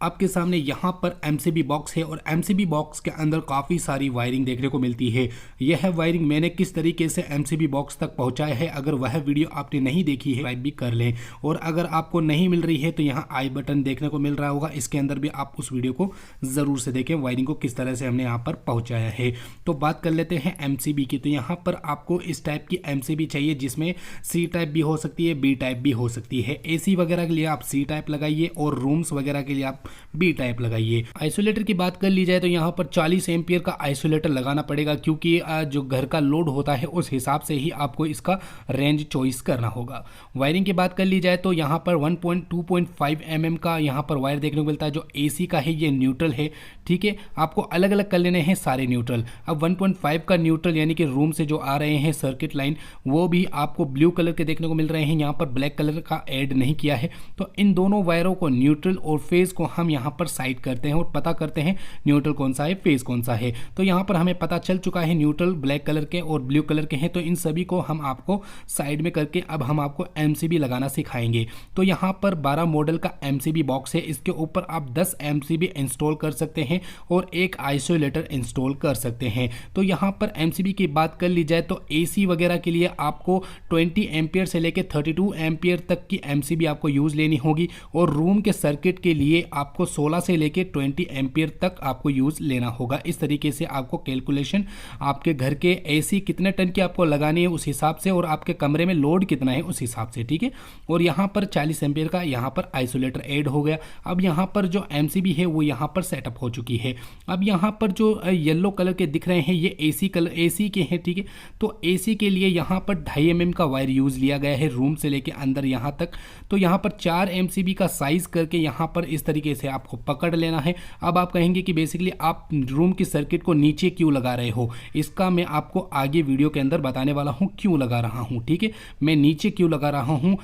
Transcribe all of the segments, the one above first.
आपके सामने यहाँ पर एमसीबी बॉक्स है और एमसीबी बॉक्स के अंदर काफ़ी सारी वायरिंग देखने को मिलती है। यह वायरिंग मैंने किस तरीके से एमसीबी बॉक्स तक पहुँचाया है, अगर वह वीडियो आपने नहीं देखी है सब्सक्राइब भी कर लें। और अगर आपको नहीं मिल रही है तो यहाँ आई बटन देखने को मिल रहा होगा, इसके अंदर भी आप उस वीडियो को ज़रूर से देखें, वायरिंग को किस तरह से हमने यहाँ पर पहुँचाया है। तो बात कर लेते हैं एमसीबी की। तो यहाँ पर आपको इस टाइप की एमसीबी चाहिए जिसमें सी टाइप भी हो सकती है, बी टाइप भी हो सकती है। एसी वगैरह के लिए आप सी टाइप लगाइए और रूम्स वगैरह के लिए आप बी टाइप लगाइए। आइसोलेटर की बात कर ली जाए तो यहाँ पर 40 एम्पियर का आइसोलेटर लगाना पड़ेगा, क्योंकि जो घर का लोड होता है उस हिसाब से ही आपको इसका रेंज चॉइस करना होगा। वायरिंग की बात कर ली जाए तो यहाँ पर 2.5 mm का यहाँ पर वायर देखने को मिलता है। जो एसी का है ये न्यूट्रल है, ठीक है, आपको अलग अलग कर लेने हैं सारे न्यूट्रल। अब 1.5 का न्यूट्रल यानी कि रूम से जो आ रहे हैं सर्किट लाइन, वो भी आपको ब्लू कलर के देखने को मिल रहे हैं, यहाँ पर ब्लैक कलर का ऐड नहीं किया है। तो इन दोनों वायरों को न्यूट्रल और फेज को हम यहाँ पर साइड करते हैं और पता करते हैं न्यूट्रल कौन सा है, फेज कौन सा है। तो यहाँ पर हमें पता चल चुका है न्यूट्रल ब्लैक कलर के और ब्लू कलर के हैं। तो इन सभी को हम आपको साइड में करके अब हम आपको एमसीबी लगाना सिखाएंगे। तो यहाँ पर 12 मॉडल का एमसीबी बॉक्स है, इसके ऊपर आप 10 एमसीबी इंस्टॉल कर सकते हैं और एक आइसोलेटर इंस्टॉल कर सकते हैं। तो यहाँ पर एमसीबी की बात कर ली जाए तो एसी वगैरह के लिए आपको 20 एम्पियर से लेकर 32 एम्पियर तक की एमसीबी आपको यूज लेनी होगी और रूम के सर्किट के लिए आपको 16 से लेकर 20 एम्पियर तक आपको यूज लेना होगा। इस तरीके से आपको कैलकुलेशन आपके घर के एसी कितने टन की आपको लगानी है उस हिसाब से और आपके कमरे में लोड कितना है उस हिसाब से, ठीक है। और यहाँ पर 40 एम्पियर का यहाँ पर आइसोलेटर ऐड हो गया। अब यहाँ पर जो एमसीबी है वो यहाँ पर सेटअप हो चुकी है। अब यहाँ पर जो येलो कलर के दिख रहे हैं ये एसी के हैं, ठीक है। तो एसी के लिए यहाँ पर 2.5 mm का वायर यूज लिया गया है रूम से लेके अंदर यहाँ तक। तो यहाँ पर 4 एमसीबी का साइज करके यहाँ पर इस तरीके से आपको पकड़ लेना है। अब आप कहेंगे कि बेसिकली आप रूम की सर्किट को नीचे क्यों लगा रहे हो, इसका मैं आपको आगे वीडियो के अंदर बताने वाला हूँ क्यों लगा रहा हूँ, ठीक है। मैं नीचे क्यों लगा रहा हूँ,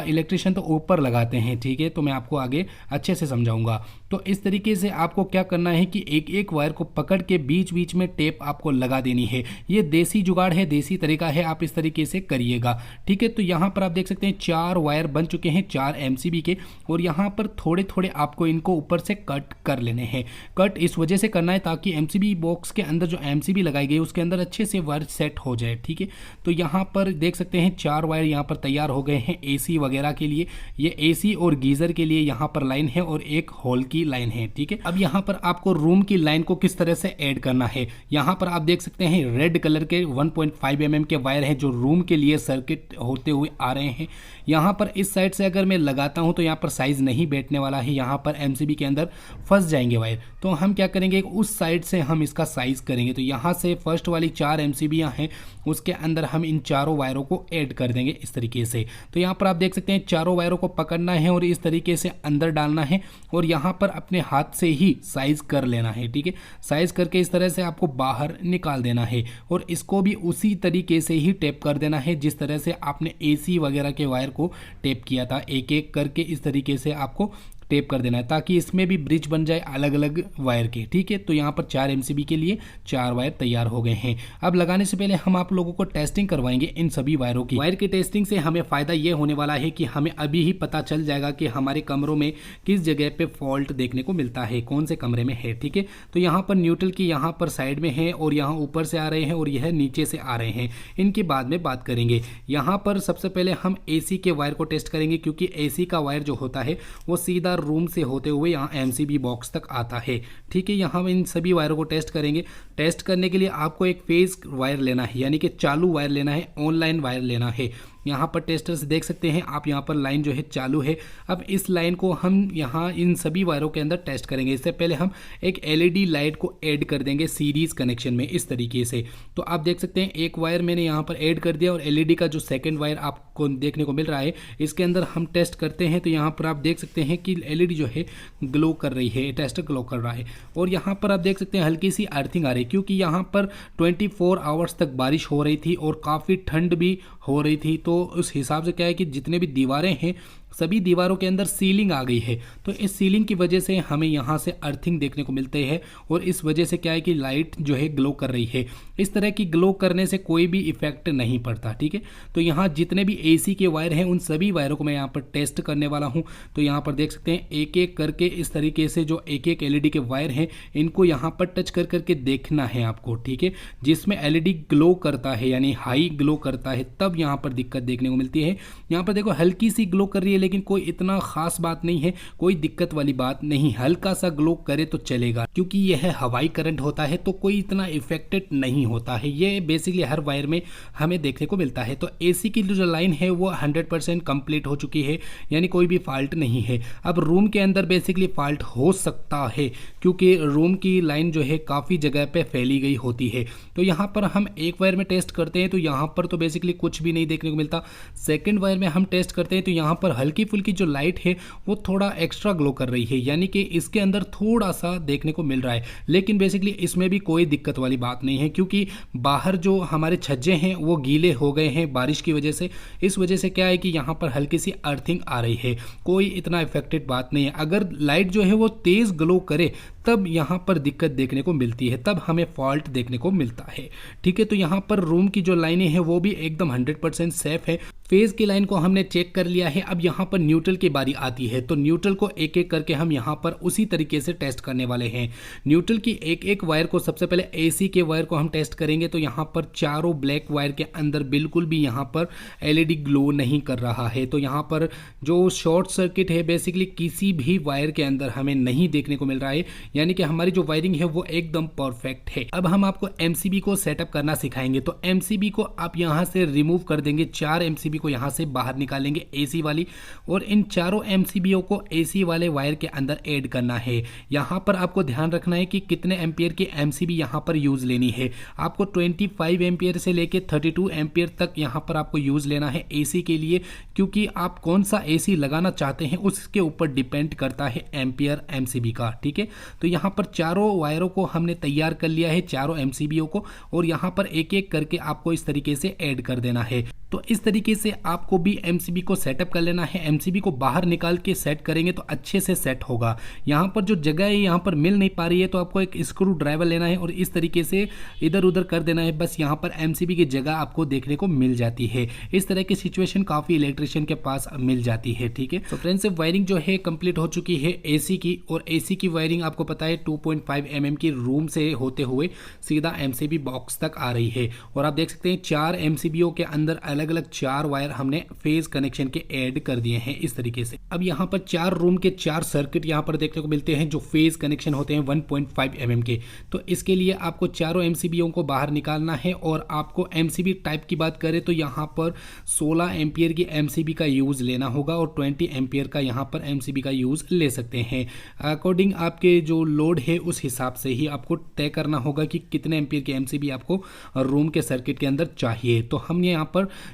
इलेक्ट्रिशियन तो ऊपर लगाते हैं, ठीक है। तो मैं आपको आगे अच्छे से समझाऊंगा। तो इस तरीके से आपको क्या करना है कि एक एक वायर को पकड़ के बीच बीच में टेप आपको लगा देनी है। ये देसी जुगाड़ है, देसी तरीका है, आप इस तरीके से करिएगा, ठीक है। तो यहाँ पर आप देख सकते हैं 4 वायर बन चुके हैं 4 एमसीबी के और यहाँ पर थोड़े थोड़े आपको इनको ऊपर से कट कर लेने हैं। कट इस वजह से करना है ताकि एमसीबी बॉक्स के अंदर जो एमसीबी लगाई गई उसके अंदर अच्छे से वायर सेट हो जाए, ठीक है। तो यहाँ पर देख सकते हैं 4 वायर यहाँ पर तैयार हो गए हैं एसी वगैरह के लिए। ये एसी और गीजर के लिए यहाँ पर लाइन है और एक हॉल की लाइन है, ठीक है। अब यहाँ पर आपको रूम की लाइन को किस तरह से ऐड करना है, यहाँ पर आप देख सकते हैं रेड कलर के 1.5 mm के वायर हैं जो रूम के लिए सर्किट होते हुए आ रहे हैं। यहाँ पर इस साइड से अगर मैं लगाता हूँ तो यहाँ पर साइज नहीं बैठने वाला है, यहाँ पर एमसीबी के अंदर फंस जाएंगे वायर। तो हम क्या करेंगे, उस साइड से हम इसका साइज करेंगे। तो यहाँ से फर्स्ट वाली 4 एमसीबी हैं उसके अंदर हम इन चारों वायरों को ऐड कर देंगे इस तरीके से। तो यहाँ पर आप देख सकते हैं चारों वायरों को पकड़ना है और इस तरीके से अंदर डालना है और यहाँ पर अपने हाथ से ही साइज कर लेना है, ठीक है। साइज करके इस तरह से आपको बाहर निकाल देना है और इसको भी उसी तरीके से ही टेप कर देना है जिस तरह से आपने एसी वगैरह के वायर को टेप किया था। एक एक करके इस तरीके से आपको टेप कर देना है ताकि इसमें भी ब्रिज बन जाए अलग अलग वायर के, ठीक है। तो यहाँ पर 4 एमसीबी के लिए 4 वायर तैयार हो गए हैं। अब लगाने से पहले हम आप लोगों को टेस्टिंग करवाएंगे इन सभी वायरों की। वायर की टेस्टिंग से हमें फ़ायदा ये होने वाला है कि हमें अभी ही पता चल जाएगा कि हमारे कमरों में किस जगह पे फॉल्ट देखने को मिलता है, कौन से कमरे में है, ठीक है। तो यहाँ पर न्यूट्रल की यहाँ पर साइड में है और यहाँ ऊपर से आ रहे हैं और यह नीचे से आ रहे हैं, इनकी बाद में बात करेंगे। यहाँ पर सबसे पहले हम एसी के वायर को टेस्ट करेंगे क्योंकि एसी का वायर जो होता है वो सीधा रूम से होते हुए यहाँ एमसीबी बॉक्स तक आता है, ठीक है। यहाँ हम इन सभी वायरों को टेस्ट करेंगे। टेस्ट करने के लिए आपको एक फेज वायर लेना है यानी कि चालू वायर लेना है, ऑनलाइन वायर लेना है। यहाँ पर टेस्टर से देख सकते हैं आप, यहाँ पर लाइन जो है चालू है। अब इस लाइन को हम यहाँ इन सभी वायरों के अंदर टेस्ट करेंगे। इससे पहले हम एक एलईडी लाइट को ऐड कर देंगे सीरीज कनेक्शन में इस तरीके से। तो आप देख सकते हैं एक वायर मैंने यहाँ पर ऐड कर दिया और एलईडी का जो सेकंड वायर आपको देखने को मिल रहा है इसके अंदर हम टेस्ट करते हैं। तो यहाँ पर आप देख सकते हैं कि एलईडी जो है ग्लो कर रही है, टेस्टर ग्लो कर रहा है। और यहाँ पर आप देख सकते हैं हल्की सी अर्थिंग आ रही है क्योंकि यहाँ पर 24 आवर्स तक बारिश हो रही थी और काफ़ी ठंड भी हो रही थी। तो उस हिसाब से क्या है कि जितने भी दीवारें हैं सभी दीवारों के अंदर सीलिंग आ गई है। तो इस सीलिंग की वजह से हमें यहाँ से अर्थिंग देखने को मिलते हैं और इस वजह से क्या है कि लाइट जो है ग्लो कर रही है। इस तरह की ग्लो करने से कोई भी इफेक्ट नहीं पड़ता, ठीक है। तो यहाँ जितने भी एसी के वायर हैं उन सभी वायरों को मैं यहाँ पर टेस्ट करने वाला हूँ। तो यहाँ पर देख सकते हैं एक एक करके इस तरीके से जो एक एक एलईडी के वायर हैं इनको यहाँ पर टच कर करके देखना है आपको, ठीक है। जिसमें एलईडी ग्लो करता है यानी हाई ग्लो करता है तब यहाँ पर दिक्कत देखने को मिलती है। यहाँ पर देखो हल्की सी ग्लो कर रही है लेकिन कोई इतना खास बात नहीं है, कोई दिक्कत वाली बात नहीं। हल्का सा ग्लो करे तो चलेगा क्योंकि यह हवाई करंट होता है तो कोई इतना इफेक्टेड नहीं होता है। ये बेसिकली हर वायर में हमें देखने को मिलता है। तो एसी की जो लाइन है वो 100% कंप्लीट हो चुकी है यानी कोई भी फॉल्ट नहीं है। अब रूम के अंदर बेसिकली फॉल्ट हो सकता है क्योंकि रूम की लाइन जो है काफ़ी जगह पे फैली गई होती है। तो यहाँ पर हम एक वायर में टेस्ट करते हैं तो यहाँ पर तो बेसिकली कुछ भी नहीं देखने को मिलता। सेकंड वायर में हम टेस्ट करते हैं तो यहाँ पर हल्की फुल्की जो लाइट है वो थोड़ा एक्स्ट्रा ग्लो कर रही है यानी कि इसके अंदर थोड़ा सा देखने को मिल रहा है। लेकिन बेसिकली इसमें भी कोई दिक्कत वाली बात नहीं है क्योंकि बाहर जो हमारे छज्जे हैं वो गीले हो गए हैं बारिश की वजह से। इस वजह से क्या है कि यहाँ पर हल्की सी अर्थिंग आ रही है, कोई इतना इफेक्टेड बात नहीं है। अगर लाइट जो है वो तेज़ ग्लो करे तब यहाँ पर दिक्कत देखने को मिलती है, तब हमें फॉल्ट देखने को मिलता है, ठीक है। तो यहाँ पर रूम की जो लाइनें हैं वो भी एकदम 100% सेफ है। फेज की लाइन को हमने चेक कर लिया है। अब यहाँ पर न्यूट्रल की बारी आती है तो न्यूट्रल को एक एक करके हम यहाँ पर उसी तरीके से टेस्ट करने वाले हैं। न्यूट्रल की एक एक वायर को सबसे पहले एसी के वायर को हम टेस्ट करेंगे तो यहाँ पर चारों ब्लैक वायर के अंदर बिल्कुल भी यहाँ पर एलईडी ग्लो नहीं कर रहा है। तो यहाँ पर जो शॉर्ट सर्किट है बेसिकली किसी भी वायर के अंदर हमें नहीं देखने को मिल रहा है यानी कि हमारी जो वायरिंग है वो एकदम परफेक्ट है। अब हम आपको एमसीबी को सेटअप करना सिखाएंगे। तो एमसीबी को आप यहाँ से रिमूव कर देंगे, 4 एमसीबी को यहाँ से बाहर निकालेंगे एसी वाली, और इन चारों एमसीबीओ को एसी वाले वायर के अंदर ऐड करना है। यहाँ पर आपको ध्यान रखना है कि कितने एम्पियर की एमसीबी यहाँ पर यूज लेनी है। आपको 25 एम्पियर से लेके 32 एम्पियर तक यहाँ पर आपको यूज लेना है एसी के लिए, क्योंकि आप कौन सा एसी लगाना चाहते हैं उसके ऊपर डिपेंड करता है एम्पियर एमसीबी का, ठीक है। तो यहाँ पर चारों वायरों को हमने तैयार कर लिया है, चारों एमसीबीओ को, और यहाँ पर एक एक करके आपको इस तरीके से ऐड कर देना है। तो इस तरीके से आपको भी एमसीबी को सेटअप कर लेना है। एमसीबी को बाहर निकाल के सेट करेंगे तो अच्छे से सेट होगा। यहाँ पर जो जगह है यहाँ पर मिल नहीं पा रही है तो आपको एक स्क्रू ड्राइवर लेना है और इस तरीके से इधर उधर कर देना है, बस यहाँ पर एमसीबी की जगह आपको देखने को मिल जाती है। इस तरह की सिचुएशन काफ़ी इलेक्ट्रिशियन के पास मिल जाती है, ठीक है। तो फ्रेंड्स वायरिंग जो है कंप्लीट हो चुकी है एसी की, और एसी की वायरिंग आपको पता है 2.5 mm की रूम से होते हुए सीधा एमसीबी बॉक्स तक आ रही है। और आप देख सकते हैं 4 एमसीबीओ के अंदर अलग अलग 4 वायर हमने फेज कनेक्शन के ऐड कर दिए हैं इस तरीके से। अब यहाँ पर 4 रूम के 4 सर्किट यहाँ पर देखने को मिलते हैं जो फेज कनेक्शन होते हैं 1.5 mm के। तो इसके लिए आपको चारों एमसीबीओ को बाहर निकालना है, और आपको एमसीबी टाइप की बात करें तो यहाँ पर 16 एम्पियर की एमसीबी का यूज लेना होगा और 20 एम्पियर का यहाँ पर एमसीबी का यूज ले सकते हैं। अकॉर्डिंग आपके जो लोड है उस हिसाब से ही आपको तय करना होगा कि कितने एम्पियर की एमसीबी आपको रूम के सर्किट के अंदर चाहिए। तो हमने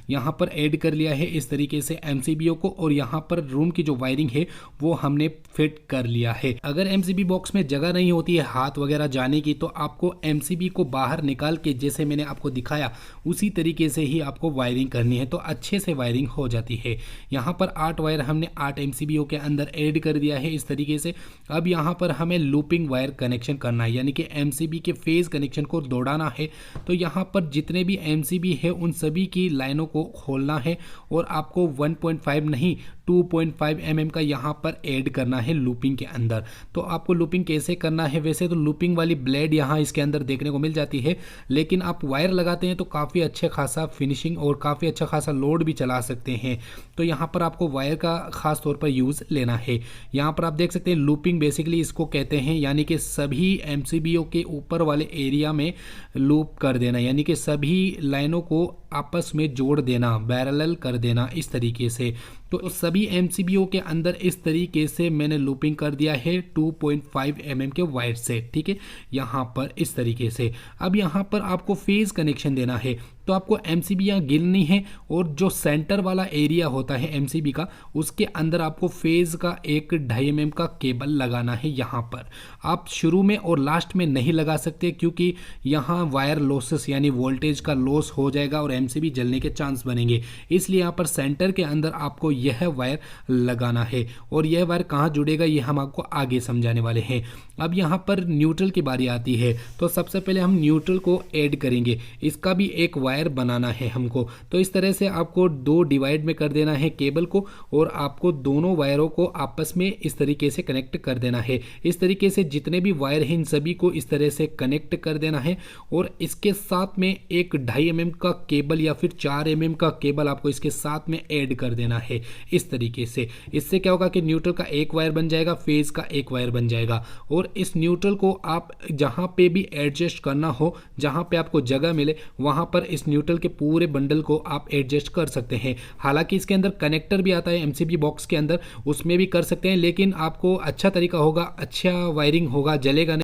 यहाँ पर ऐड कर लिया है इस तरीके से एमसीबीओ को, और यहाँ पर रूम की जो वायरिंग है वो हमने फिट कर लिया है। अगर एमसीबी बॉक्स में जगह नहीं होती है हाथ वगैरह जाने की तो आपको एमसीबी को बाहर निकाल के जैसे मैंने आपको दिखाया उसी तरीके से ही आपको वायरिंग करनी है, तो अच्छे से वायरिंग हो जाती है। यहाँ पर 8 वायर हमने 8 एमसीबीओ के अंदर ऐड कर दिया है इस तरीके से। अब यहाँ पर हमें लूपिंग वायर कनेक्शन करना है, यानी कि एमसीबी के फेज कनेक्शन को दौड़ाना है। तो यहाँ पर जितने भी एमसीबी है उन सभी की लाइनों को खोलना है, और आपको 1.5 नहीं 2.5 mm का यहाँ पर ऐड करना है लूपिंग के अंदर। तो आपको लूपिंग कैसे करना है, वैसे तो लूपिंग वाली ब्लेड यहाँ इसके अंदर देखने को मिल जाती है, लेकिन आप वायर लगाते हैं तो काफ़ी अच्छा खासा फिनिशिंग और काफ़ी अच्छा खासा लोड भी चला सकते हैं। तो यहाँ पर आपको वायर का खास तौर पर यूज़ लेना है। यहाँ पर आप देख सकते हैं लूपिंग बेसिकली इसको कहते हैं, यानी कि सभी एमसीबीओ के ऊपर वाले एरिया में लूप कर देना, यानी कि सभी लाइनों को आपस में जोड़ देना, पैरेलल कर देना इस तरीके से। तो सभी एमसीबीओ के अंदर इस तरीके से मैंने लूपिंग कर दिया है 2.5 mm के वायर से, ठीक है, यहाँ पर इस तरीके से। अब यहाँ पर आपको फेज कनेक्शन देना है। तो आपको एमसीबी यहाँ गिननी है और जो सेंटर वाला एरिया होता है एमसीबी का, उसके अंदर आपको फेज का एक 2.5 mm का केबल लगाना है। यहाँ पर आप शुरू में और लास्ट में नहीं लगा सकते, क्योंकि यहाँ वायर लॉसेस यानी वोल्टेज का लॉस हो जाएगा और एमसीबी जलने के चांस बनेंगे। इसलिए यहाँ पर सेंटर के अंदर आपको यह वायर लगाना है। और यह वायर कहाँ जुड़ेगा ये हम आपको आगे समझाने वाले हैं। अब यहाँ पर न्यूट्रल की बारी आती है, तो सबसे पहले हम न्यूट्रल को ऐड करेंगे। इसका भी एक वायर बनाना है हमको। तो इस तरह से आपको 2 डिवाइड में कर देना है केबल को, और आपको दोनों वायरों को आपस में इस तरीके से कनेक्ट कर देना है। इस तरीके से जितने भी वायर हैं इन सभी को इस तरह से कनेक्ट कर देना है। और इसके साथ में एक 2.5 mm का केबल या फिर 4 mm का केबल आपको इसके साथ में ऐड कर देना है इस तरीके से। इससे क्या होगा कि न्यूट्रल का एक वायर बन जाएगा, फेज का एक वायर बन जाएगा। और इस न्यूट्रल को आप जहां पे भी एडजस्ट करना हो, जहां पे आपको जगह मिले, वहां पर इस न्यूट्रल के पूरे बंडल को आप एडजस्ट कर सकते हैं। हालांकि इसके अंदर कनेक्टर भी आता है एमसीबी बॉक्स के अंदर, उसमें भी कर सकते हैं, लेकिन आपको अच्छा तरीका होगा, अच्छा वायरिंग होगा, जलेगा नहीं।